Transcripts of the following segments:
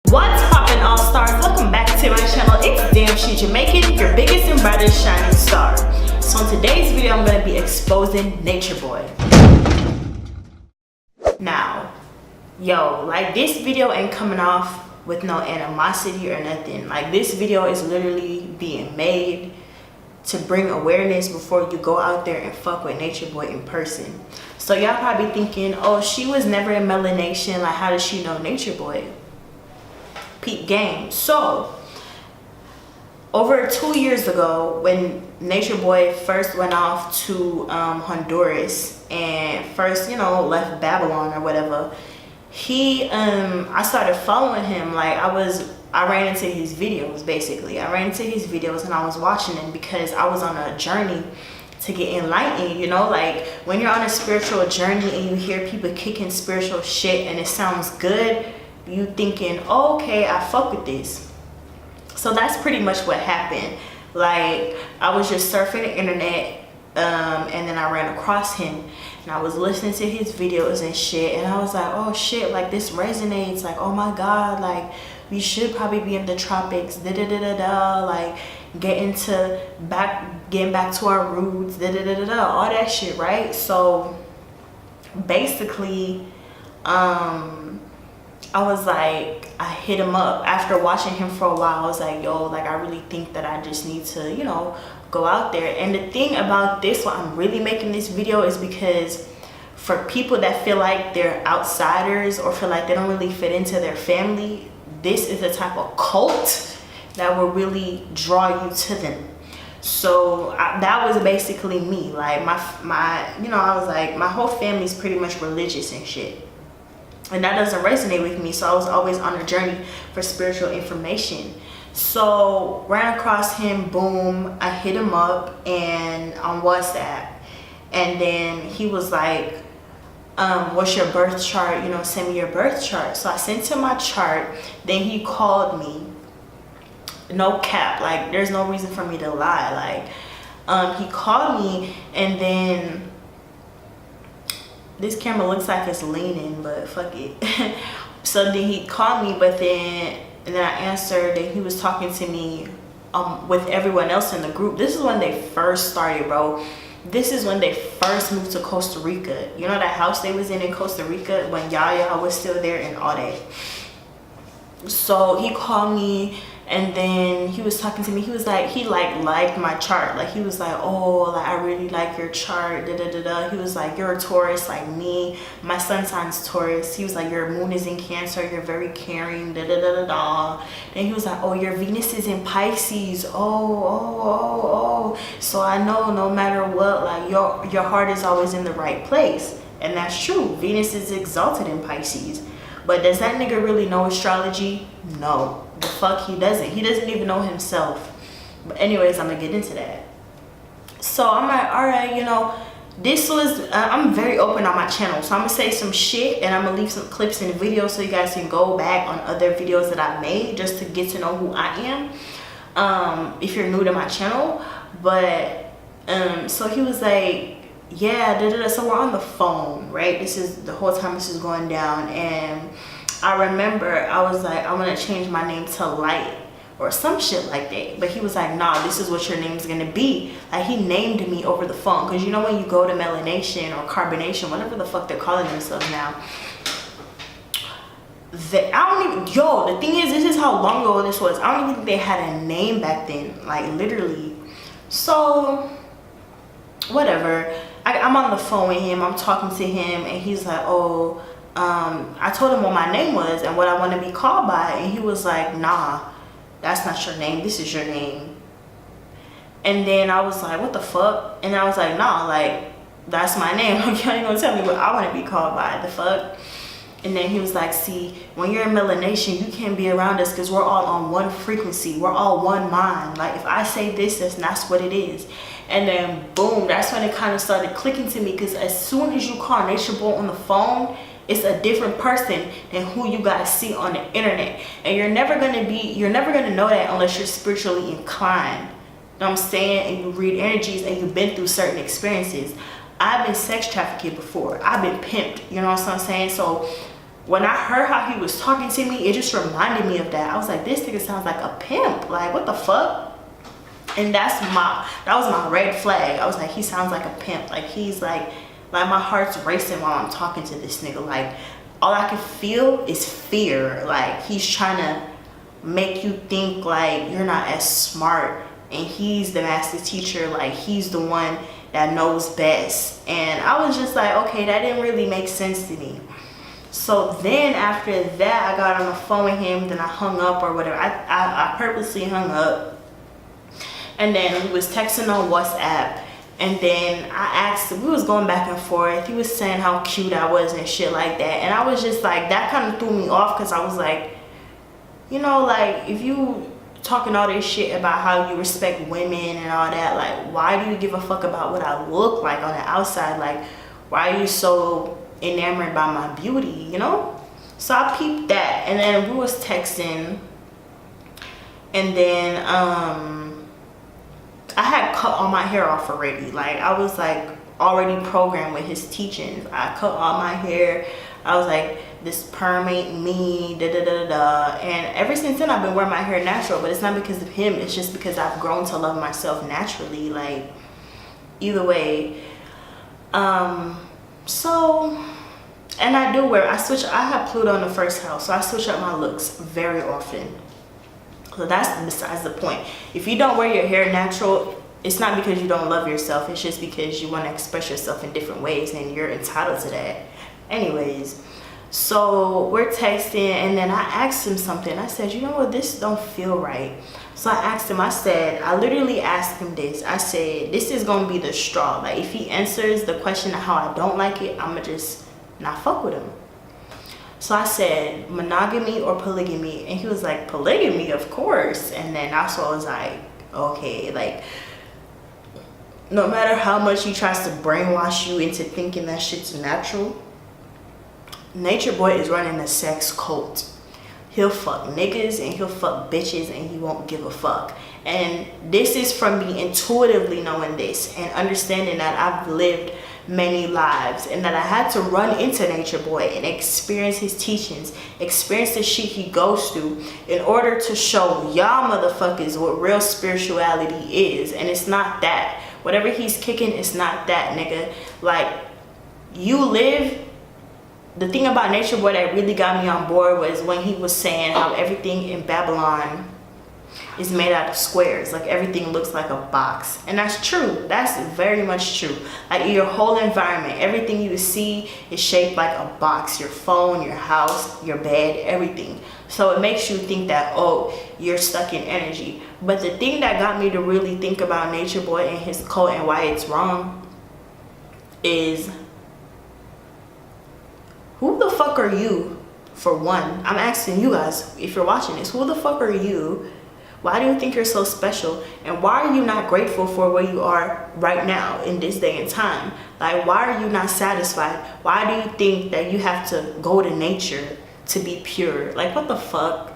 What's poppin', all stars? Welcome back to my channel. It's Damn She Jamaican, your biggest and brightest shining star. So in today's video, I'm gonna be exposing Nature Boy. Now, yo, like, this video ain't coming off with no animosity or nothing. Like, this video is literally being made to bring awareness before you go out there and fuck with Nature Boy in person. So y'all probably thinking, oh, she was never in Melanation, like how does she know Nature Boy? Peep game. So over 2 years ago, when Nature Boy first went off to Honduras and first, you know, left Babylon or whatever, I started following him. Like, I ran into his videos. Basically I ran into his videos and I was watching them because I was on a journey to get enlightened. You know, like when you're on a spiritual journey and you hear people kicking spiritual shit and it sounds good, you thinking, oh, okay, I fuck with this. So that's pretty much what happened. Like, I was just surfing the internet and then I ran across him and I was listening to his videos and shit, and I was like, oh shit, like this resonates. Like, oh my god, like we should probably be in the tropics, da da da da da, like getting back to our roots, da da da da da, all that shit, right? So basically I was like, I hit him up after watching him for a while. I was like, yo, like I really think that I just need to, you know, go out there. And the thing about this, why I'm really making this video, is because for people that feel like they're outsiders or feel like they don't really fit into their family, this is the type of cult that will really draw you to them. So that was basically me. Like my you know, I was like, my whole family's pretty much religious and shit, and that doesn't resonate with me. So I was always on a journey for spiritual information. So ran across him, boom, I hit him up and on WhatsApp, and then he was like, what's your birth chart? You know, send me your birth chart. So I sent him my chart. Then he called me. No cap, like there's no reason for me to lie. Like he called me, and then this camera looks like it's leaning, but fuck it. So then he called me, but then I answered, and he was talking to me with everyone else in the group. This is when they first started, bro. This is when they first moved to Costa Rica. You know that house they was in Costa Rica when Yaya was still there and all that. So he called me, and then he was talking to me. He was like, he liked my chart. Like, he was like, oh, like I really like your chart, da da da da. He was like, you're a Taurus like me, my sun sign's Taurus. He was like, your moon is in Cancer, you're very caring, da da da da da. Then he was like, oh, your Venus is in Pisces. Oh. So I know no matter what, like your heart is always in the right place. And that's true. Venus is exalted in Pisces. But does that nigga really know astrology? No, the fuck he doesn't. He doesn't even know himself. But anyways, I'm gonna get into that. So I'm like, all right, you know, this was, I'm very open on my channel. So I'm gonna say some shit and I'm gonna leave some clips in the video so you guys can go back on other videos that I made just to get to know who I am. If you're new to my channel. But so he was like, yeah, da, da, da. So we're on the phone, right? This is the whole time this is going down, and I remember I was like, I want to change my name to Light or some shit like that. But he was like, nah, this is what your name's gonna be. Like, he named me over the phone, because you know when you go to Melanation or Carbonation, whatever the fuck they're calling themselves now, I don't even, yo, the thing is, this is how long ago this was. I don't even think they had a name back then, like literally. So whatever, I'm on the phone with him, I'm talking to him, and he's like, oh, I told him what my name was and what I want to be called by, and he was like, nah, that's not your name, this is your name. And then I was like, what the fuck? And I was like, nah, like that's my name. Like, you ain't gonna tell me what I want to be called by, the fuck? And then he was like, see, when you're in Melanation, you can't be around us because we're all on one frequency, we're all one mind. Like, if I say this, that's what it is. And then boom, that's when it kind of started clicking to me, because as soon as you call Nature Boy on the phone, it's a different person than who you guys see on the internet. And you're never gonna know that unless you're spiritually inclined. You know what I'm saying? And you read energies and you've been through certain experiences. I've been sex trafficked before. I've been pimped, you know what I'm saying? So when I heard how he was talking to me, it just reminded me of that. I was like, this nigga sounds like a pimp. Like, what the fuck? And that was my red flag. I was like, he sounds like a pimp. Like, he's like my heart's racing while I'm talking to this nigga. Like, all I can feel is fear. Like, he's trying to make you think like you're not as smart, and he's the master teacher. Like, he's the one that knows best. And I was just like, okay, that didn't really make sense to me. So then after that, I got on the phone with him, then I hung up or whatever. I purposely hung up. And then we was texting on WhatsApp. And then I asked him, we was going back and forth. He was saying how cute I was and shit like that. And I was just like, that kind of threw me off, because I was like, you know, like, if you talking all this shit about how you respect women and all that, like, why do you give a fuck about what I look like on the outside? Like, why are you so enamored by my beauty, you know? So I peeped that, and then we was texting, and then I had cut all my hair off already. Like, I was like already programmed with his teachings. I cut all my hair. I was like, this perm ain't me, da da da da. And ever since then, I've been wearing my hair natural, but it's not because of him. It's just because I've grown to love myself naturally. Like, either way. So, and I do wear, I have Pluto in the first house, so I switch up my looks very often. So that's besides the point. If you don't wear your hair natural, it's not because you don't love yourself. It's just because you want to express yourself in different ways, and you're entitled to that. Anyways, so we're texting, and then I asked him something. I said, you know what, this don't feel right. So I asked him, I literally asked him this. I said, this is going to be the straw. Like, if he answers the question of how I don't like it, I'm going to just not fuck with him. So I said, monogamy or polygamy? And he was like, polygamy, of course. And then that's what I was like, okay, like, no matter how much he tries to brainwash you into thinking that shit's natural, Nature Boy is running a sex cult. He'll fuck niggas and he'll fuck bitches, and he won't give a fuck. And this is from me intuitively knowing this and understanding that I've lived many lives, and that I had to run into Nature Boy and experience his teachings, experience the shit he goes through, in order to show y'all motherfuckers what real spirituality is. And it's not that. Whatever he's kicking, it's not that, nigga. Like, you live. The thing about Nature Boy that really got me on board was when he was saying how everything in Babylon is made out of squares. Like, everything looks like a box. And that's true. That's very much true. Like, your whole environment, everything you see is shaped like a box. Your phone, your house, your bed, everything. So it makes you think that, oh, you're stuck in energy. But the thing that got me to really think about Nature Boy and his cult and why it's wrong is, who the fuck are you, for one? I'm asking you guys, if you're watching this, who the fuck are you? Why do you think you're so special? And why are you not grateful for where you are right now in this day and time? Like, why are you not satisfied? Why do you think that you have to go to nature to be pure? Like, what the fuck?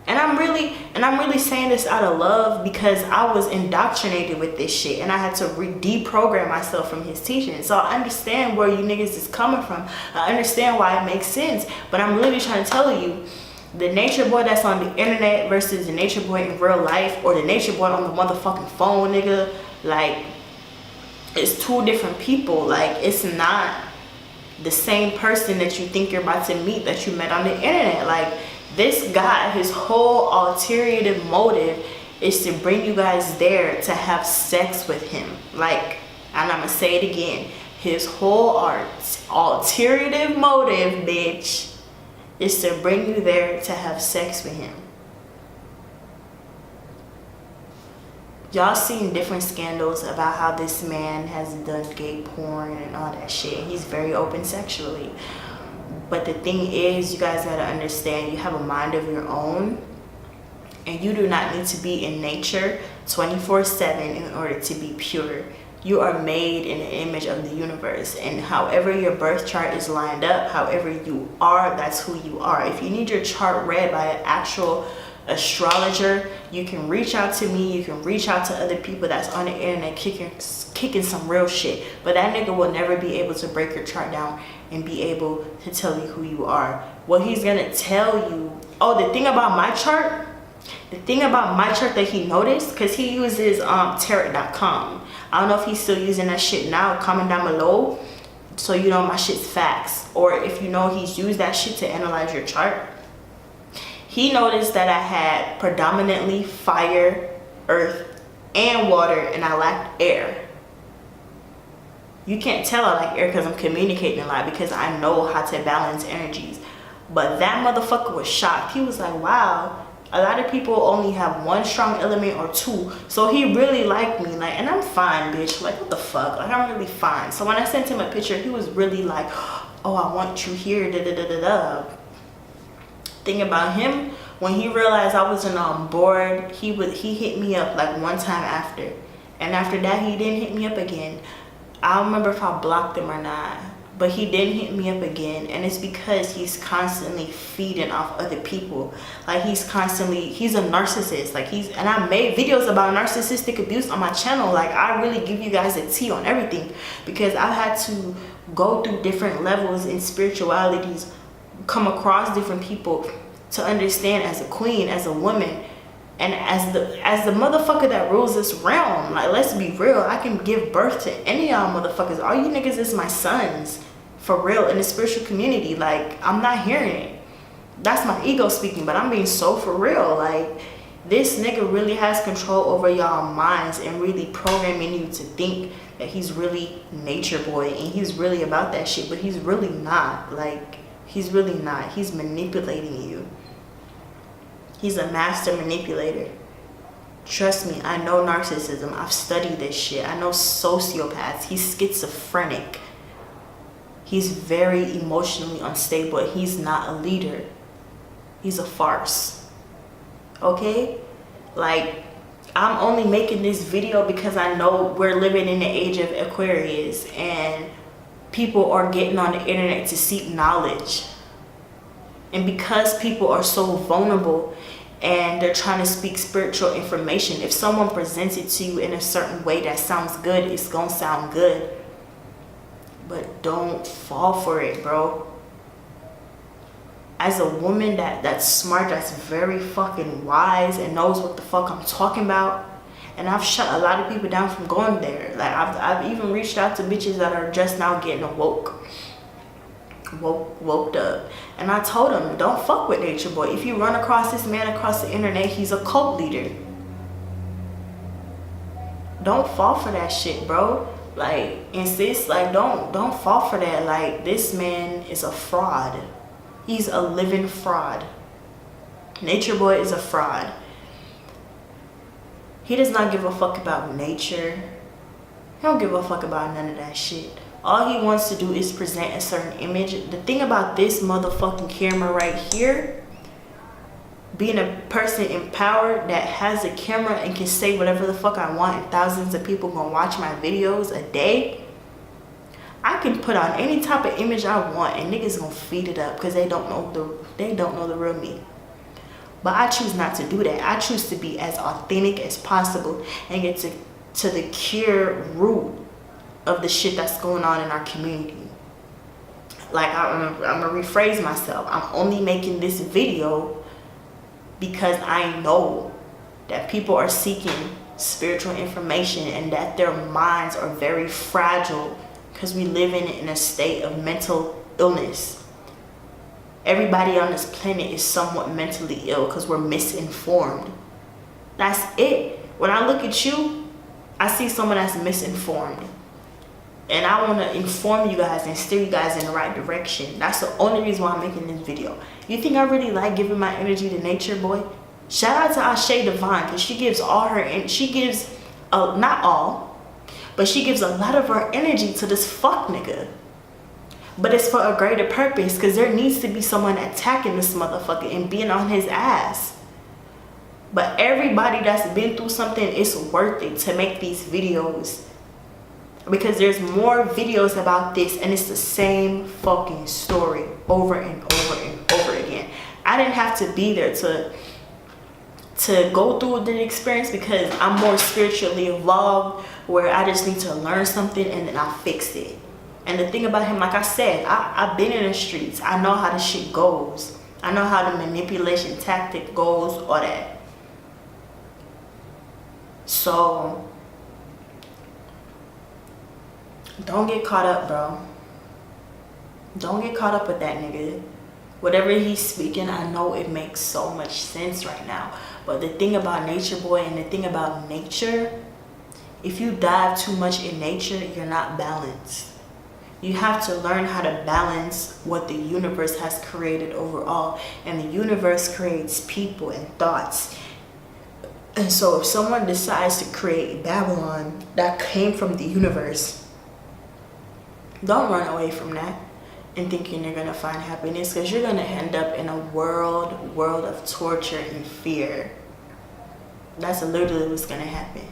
And I'm really saying this out of love, because I was indoctrinated with this shit, and I had to deprogram myself from his teaching. So I understand where you niggas is coming from. I understand why it makes sense. But I'm really trying to tell you, the Nature Boy that's on the internet versus the Nature Boy in real life, or the Nature Boy on the motherfucking phone, nigga, like, it's two different people. Like, it's not the same person that you think you're about to meet that you met on the internet. Like, this guy, his whole ulterior motive is to bring you guys there to have sex with him. Like, and I'm gonna say it again, his whole ulterior motive, bitch, is to bring you there to have sex with him. Y'all seen different scandals about how this man has done gay porn and all that shit. He's very open sexually. But the thing is, you guys gotta understand, you have a mind of your own, and you do not need to be in nature 24/7 in order to be pure. You are made in the image of the universe, and however your birth chart is lined up, however you are, that's who you are. If you need your chart read by an actual astrologer. You can reach out to me. You can reach out to other people that's on the internet kicking some real shit. But that nigga will never be able to break your chart down and be able to tell you who you are. What he's gonna tell you, oh, the thing about my chart that he noticed, because he uses tarot.com. I don't know if he's still using that shit now. Comment down below so you know my shit's facts, or if you know he's used that shit to analyze your chart. He noticed that I had predominantly fire, earth, and water, and I lacked air. You can't tell I like air because I'm communicating a lot, because I know how to balance energies. But that motherfucker was shocked. He was like, wow, a lot of people only have one strong element or two. So he really liked me. Like, and I'm fine, bitch. Like, what the fuck? Like, I'm really fine. So when I sent him a picture, he was really like, oh, I want you here, da da da da da. Thing about him, when he realized I wasn't on board, he hit me up like one time after. And after that, he didn't hit me up again. I don't remember if I blocked him or not, but he didn't hit me up again. And it's because he's constantly feeding off other people. Like, he's a narcissist. Like, and I made videos about narcissistic abuse on my channel. Like, I really give you guys a tea on everything, because I've had to go through different levels in spiritualities, come across different people to understand, as a queen, as a woman, and as the motherfucker that rules this realm. Like, let's be real, I can give birth to any of y'all motherfuckers. All you niggas is my sons, for real, in the spiritual community. Like, I'm not hearing it. That's my ego speaking, but I'm being so for real. Like, this nigga really has control over y'all minds and really programming you to think that he's really nature boy and he's really about that shit, but he's really not. Like, he's really not. He's manipulating you. He's a master manipulator. Trust me, I know narcissism. I've studied this shit. I know sociopaths. He's schizophrenic. He's very emotionally unstable. He's not a leader. He's a farce. Okay? Like, I'm only making this video because I know we're living in the age of Aquarius and people are getting on the internet to seek knowledge. And because people are so vulnerable and they're trying to speak spiritual information, if someone presents it to you in a certain way that sounds good, it's gonna sound good. But don't fall for it, bro. As a woman that's smart, that's very fucking wise and knows what the fuck I'm talking about, and I've shut a lot of people down from going there. Like, I've even reached out to bitches that are just now getting woke up, and I told them, don't fuck with Nature Boy. If you run across this man across the internet, he's a cult leader. Don't fall for that shit, bro. Like, insist, like, don't fall for that. Like, this man is a fraud. He's a living fraud. Nature Boy is a fraud. He does not give a fuck about nature. He don't give a fuck about none of that shit. All he wants to do is present a certain image. The thing about this motherfucking camera right here, being a person in power that has a camera and can say whatever the fuck I want, and thousands of people gonna watch my videos a day, I can put on any type of image I want and niggas gonna feed it up because they don't know the real me. But I choose not to do that. I choose to be as authentic as possible and get to the cure root of the shit that's going on in our community. Like, I'm gonna rephrase myself. I'm only making this video because I know that people are seeking spiritual information and that their minds are very fragile because we live in a state of mental illness. Everybody on this planet is somewhat mentally ill because we're misinformed. That's it. When I look at you, I see someone that's misinformed. And I want to inform you guys and steer you guys in the right direction. That's the only reason why I'm making this video. You think I really like giving my energy to Nature Boy? Shout out to Ashay Divine, because she gives all her, and she gives, not all, but she gives a lot of her energy to this fuck nigga. But it's for a greater purpose, because there needs to be someone attacking this motherfucker and being on his ass. But everybody that's been through something, it's worth it to make these videos. Because there's more videos about this and it's the same fucking story over and over and over again. I didn't have to be there to to go through the experience because I'm more spiritually evolved, where I just need to learn something and then I fix it. And the thing about him, like I said, I've been in the streets. I know how the shit goes. I know how the manipulation tactic goes, all that. So don't get caught up, bro. Don't get caught up with that nigga. Whatever he's speaking, I know it makes so much sense right now. But the thing about Nature Boy and the thing about nature, if you dive too much in nature, you're not balanced. You have to learn how to balance what the universe has created overall. And the universe creates people and thoughts. And so if someone decides to create Babylon that came from the universe, don't run away from that and thinking you're gonna find happiness, because you're gonna end up in a world of torture and fear. That's literally what's gonna happen.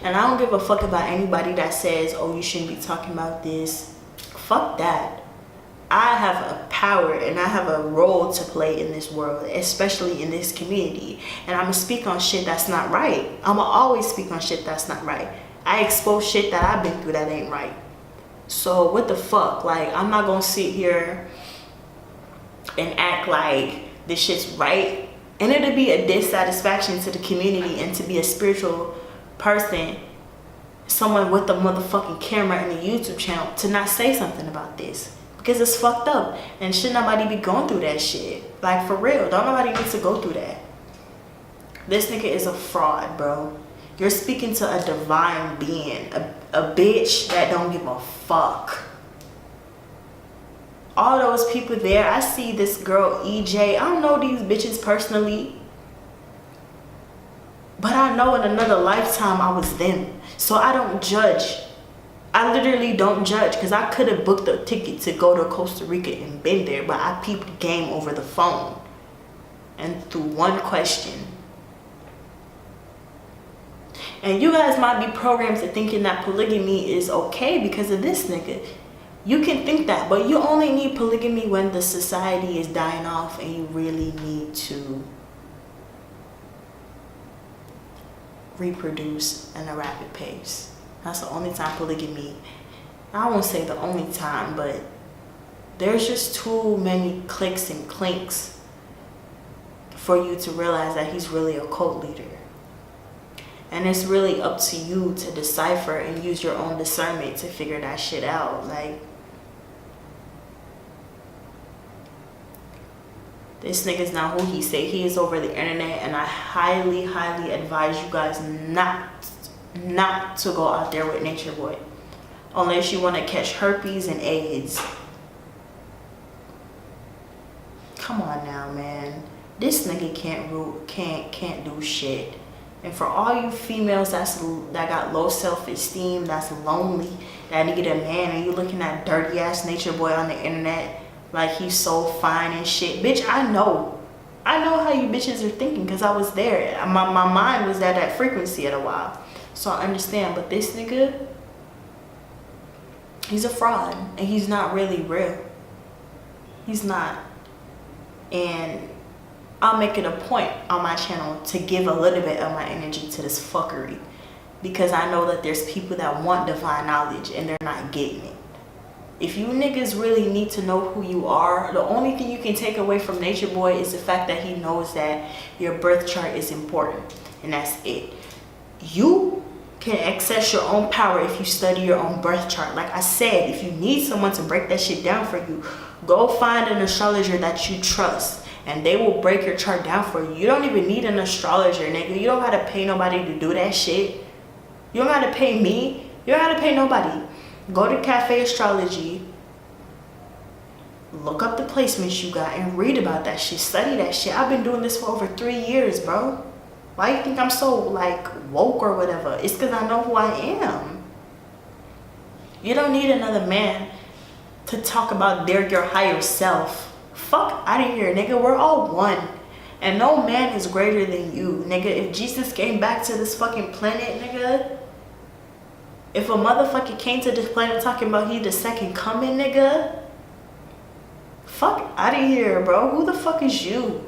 And I don't give a fuck about anybody that says, oh, you shouldn't be talking about this. Fuck that. I have a power and I have a role to play in this world, especially in this community. And I'm gonna speak on shit that's not right. I'm gonna always speak on shit that's not right. I expose shit that I've been through that ain't right. So what the fuck? Like, I'm not gonna sit here and act like this shit's right. And it'll be a dissatisfaction to the community and to be a spiritual person, someone with a motherfucking camera and a YouTube channel, to not say something about this. Because it's fucked up. And should nobody be going through that shit. Like, for real. Don't nobody need to go through that. This nigga is a fraud, bro. You're speaking to a divine being. A bitch that don't give a fuck. All those people there. I see this girl, EJ. I don't know these bitches personally. But I know in another lifetime I was them. So I don't judge. I literally don't judge, because I could have booked a ticket to go to Costa Rica and been there, but I peeped the game over the phone and through one question. And you guys might be programmed to thinking that polygamy is okay because of this nigga. You can think that, but you only need polygamy when the society is dying off and you really need to reproduce at a rapid pace. That's the only time polygamy, I won't say the only time, but there's just too many clicks and clinks for you to realize that he's really a cult leader. And it's really up to you to decipher and use your own discernment to figure that shit out. Like, this nigga's not who he say he is over the internet, and I highly advise you guys not to go out there with Nature Boy unless you want to catch herpes and AIDS. Come on now, man. This nigga can't do shit. And for all you females that got low self-esteem, that's lonely, that need a man, and you looking at dirty ass Nature Boy on the internet like he's so fine and shit. Bitch, I know how you bitches are thinking, because I was there. My mind was at that frequency at a while. So I understand. But this nigga, he's a fraud. And he's not really real. He's not. And I'll make it a point on my channel to give a little bit of my energy to this fuckery, because I know that there's people that want divine knowledge and they're not getting it. If you niggas really need to know who you are, the only thing you can take away from Nature Boy is the fact that he knows that your birth chart is important, and that's it. You can access your own power if you study your own birth chart. Like I said, if you need someone to break that shit down for you, go find an astrologer that you trust, and they will break your chart down for you. You don't even need an astrologer, nigga. You don't gotta pay nobody to do that shit. You don't gotta pay me. You don't gotta pay nobody. Go to Cafe Astrology, look up the placements you got, and read about that shit. Study that shit. I've been doing this for over 3 years, bro. Why you think I'm so, like, woke or whatever? It's because I know who I am. You don't need another man to talk about your higher self. Fuck out of here, nigga. We're all one. And no man is greater than you, nigga. If Jesus came back to this fucking planet, nigga, if a motherfucker came to this planet talking about he the second coming, nigga, fuck out of here, bro. Who the fuck is you?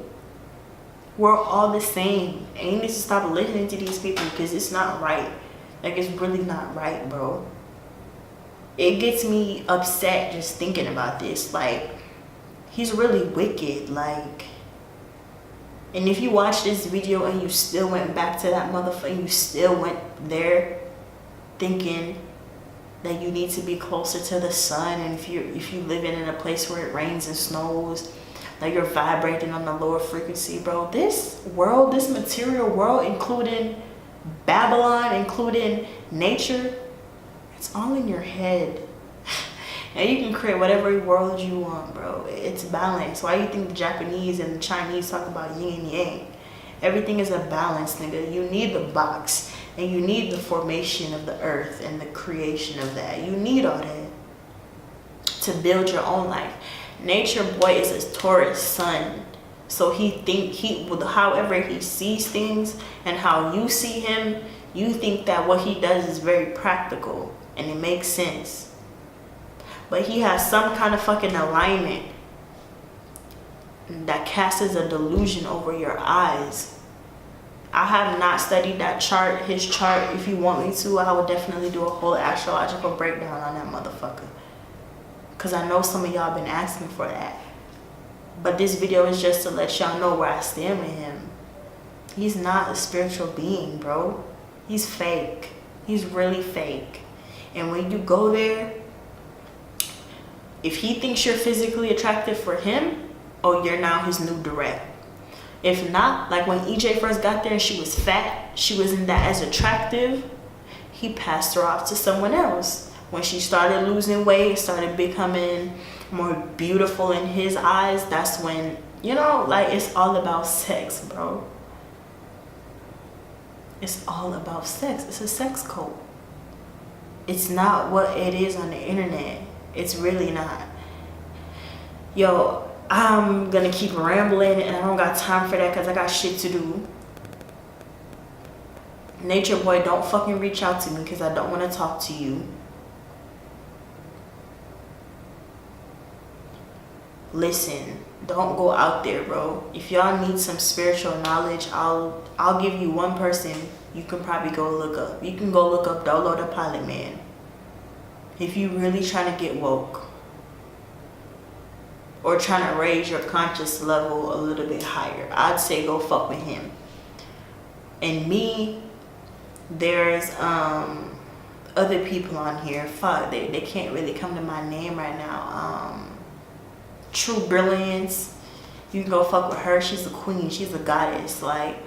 We're all the same. And you need to stop listening to these people because it's not right. Like, it's really not right, bro. It gets me upset just thinking about this. Like, he's really wicked. Like, and if you watch this video and you still went back to that motherfucker, you still went there thinking that you need to be closer to the sun, and if you live in a place where it rains and snows, like you're vibrating on the lower frequency, bro. This world, this material world, including Babylon, including nature, it's all in your head. And you can create whatever world you want, bro. It's balance. Why do you think the Japanese and the Chinese talk about yin and yang? Everything is a balance, nigga. You need the box, and you need the formation of the earth and the creation of that. You need all that to build your own life. Nature boy is a Taurus sun, so however he sees things and how you see him, you think that what he does is very practical and it makes sense. But he has some kind of fucking alignment that casts a delusion over your eyes. I have not studied that chart, his chart. If you want me to, I would definitely do a whole astrological breakdown on that motherfucker. Because I know some of y'all been asking for that. But this video is just to let y'all know where I stand with him. He's not a spiritual being, bro. He's fake. He's really fake. And when you go there, if he thinks you're physically attractive for him, oh, you're now his new direct. If not, like when EJ first got there and she was fat, she wasn't that as attractive, he passed her off to someone else. When she started losing weight, started becoming more beautiful in his eyes, that's when, you know, like, it's all about sex, bro. It's all about sex. It's a sex cult. It's not what it is on the internet. It's really not. Yo, I'm gonna keep rambling and I don't got time for that because I got shit to do. Nature boy, don't fucking reach out to me because I don't want to talk to you. Listen, don't go out there, bro. If y'all need some spiritual knowledge, I'll give you one person you can probably go look up. You can go look up Dolo the Pilot Man. If you really trying to get woke or trying to raise your conscious level a little bit higher, I'd say go fuck with him. And me, there's other people on here. Fuck, they can't really come to my name right now. True Brilliance, you can go fuck with her. She's a queen. She's a goddess. Like,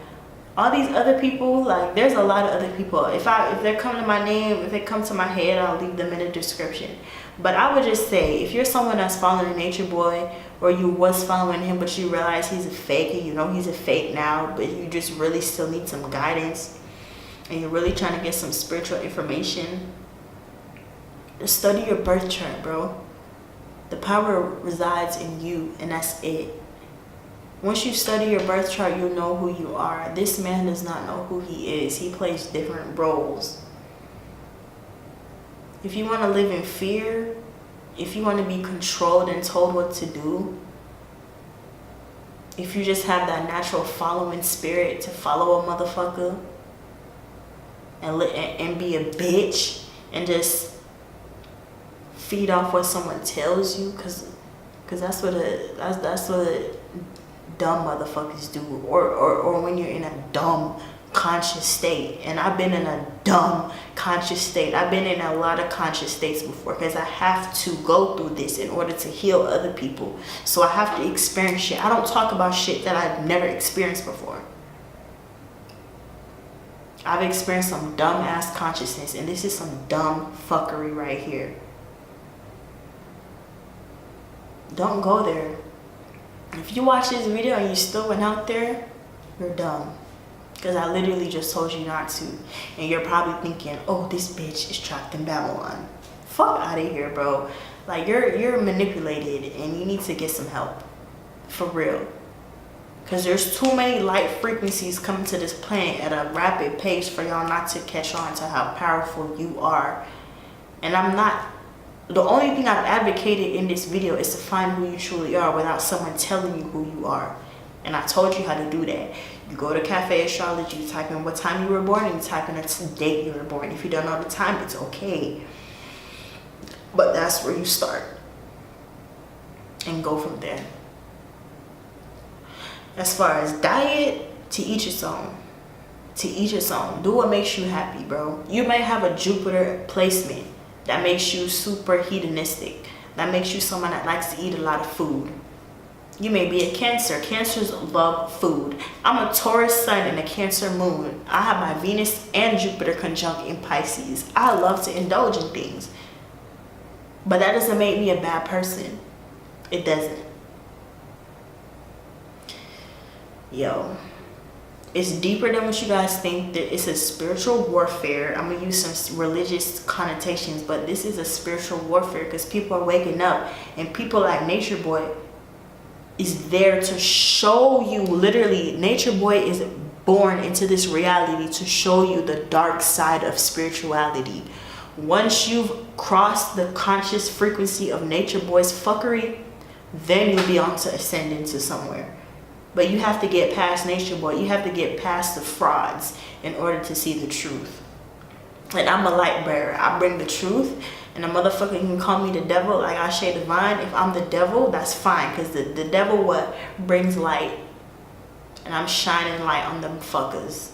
all these other people, like, there's a lot of other people. If they come to my name, if they come to my head, I'll leave them in the description. But I would just say, if you're someone that's following Nature Boy, or you was following him but you realize he's a fake, and you know he's a fake now, but you just really still need some guidance, and you're really trying to get some spiritual information, just study your birth chart, bro. The power resides in you, and that's it. Once you study your birth chart, you'll know who you are. This man does not know who he is. He plays different roles. If you want to live in fear, if you want to be controlled and told what to do, if you just have that natural following spirit to follow a motherfucker and be a bitch and just feed off what someone tells you, because that's what dumb motherfuckers do, or when you're in a dumb conscious state. And I've been in a dumb conscious state. I've been in a lot of conscious states before because I have to go through this in order to heal other people. So I have to experience shit. I don't talk about shit that I've never experienced before. I've experienced some dumb ass consciousness, and this is some dumb fuckery right here. Don't go there. If you watch this video and you still went out there, you're dumb. Because I literally just told you not to. And you're probably thinking, oh, this bitch is trapped in Babylon. Fuck out of here, bro. Like, you're manipulated and you need to get some help. For real. Because there's too many light frequencies coming to this planet at a rapid pace for y'all not to catch on to how powerful you are. And the only thing I've advocated in this video is to find who you truly are without someone telling you who you are. And I told you how to do that. You go to Cafe Astrology, you type in what time you were born, and you type in the date you were born. If you don't know the time, it's okay. But that's where you start. And go from there. As far as diet, to each its own. To each its own. Do what makes you happy, bro. You may have a Jupiter placement that makes you super hedonistic. That makes you someone that likes to eat a lot of food. You may be a Cancer. Cancers love food. I'm a Taurus sun and a Cancer moon. I have my Venus and Jupiter conjunct in Pisces. I love to indulge in things. But that doesn't make me a bad person. It doesn't. Yo. It's deeper than what you guys think. That it's a spiritual warfare. I'm going to use some religious connotations, but this is a spiritual warfare because people are waking up, and people like Nature Boy is there to show you, literally, Nature Boy is born into this reality to show you the dark side of spirituality. Once you've crossed the conscious frequency of Nature Boy's fuckery, then you'll be on to ascend into somewhere. But you have to get past Nature Boy. You have to get past the frauds in order to see the truth. And I'm a light bearer. I bring the truth. And a motherfucker can call me the devil like Ashe Divine. If I'm the devil, that's fine. Because the devil what? Brings light. And I'm shining light on them fuckers.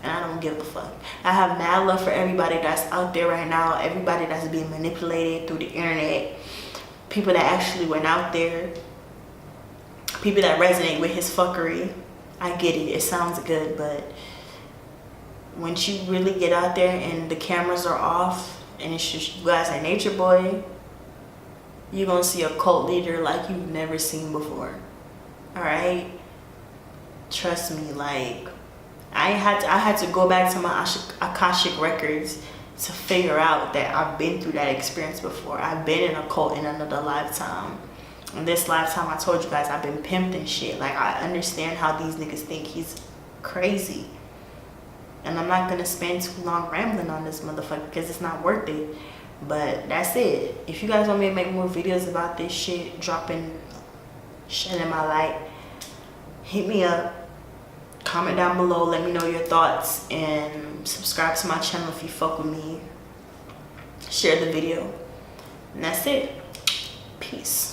And I don't give a fuck. I have mad love for everybody that's out there right now. Everybody that's being manipulated through the internet. People that actually went out there. People that resonate with his fuckery. I get it. It sounds good, but once you really get out there and the cameras are off and it's just you guys are Nature Boy, you're gonna see a cult leader like you've never seen before. Alright? Trust me, like I had to go back to my Akashic records to figure out that I've been through that experience before. I've been in a cult in another lifetime. In this lifetime, I told you guys I've been pimped and shit. Like, I understand how these niggas think he's crazy. And I'm not gonna spend too long rambling on this motherfucker because it's not worth it. But that's it. If you guys want me to make more videos about this shit, dropping shit in my light, hit me up. Comment down below. Let me know your thoughts. And subscribe to my channel if you fuck with me. Share the video. And that's it. Peace.